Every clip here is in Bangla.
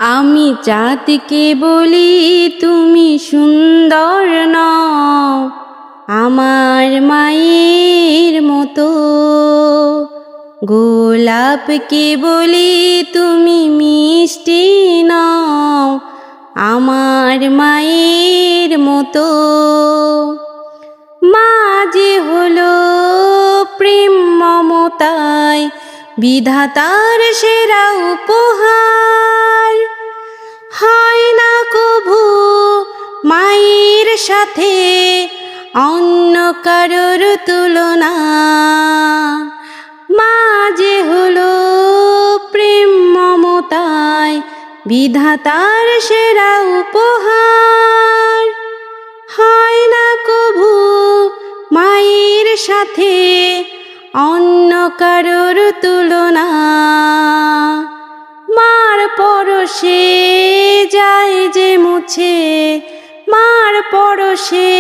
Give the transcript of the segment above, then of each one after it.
আমি চাঁদকে বলি তুমি সুন্দর নও, আমার মায়ের মতো। গোলাপকে বলি তুমি মিষ্টি নও, আমার মায়ের মতো। মা যে হলো প্রেম মমতায় বিধাতার সেরা উপহার। হয় না কভু মায়ের সাথে অন্য কারোর তুলনা। মা যে হলো প্রেম মমতায় বিধাতার সেরা উপহার। হয় না কভু মায়ের সাথে অন্য কারোর তুলনা। মার পরশে যায় যে মুছে, মার পরশে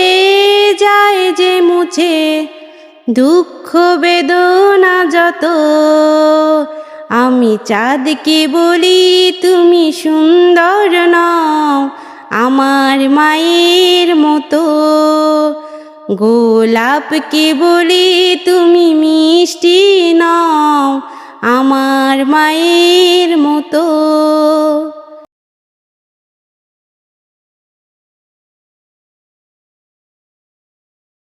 যায় যে মুছে দুঃখ বেদনা যত। আমি চাঁদকে বলি তুমি সুন্দর নও, আমার মায়ের মতো। গোলাপকে বলি তুমি মিষ্টি নও, আমার মায়ের মতো।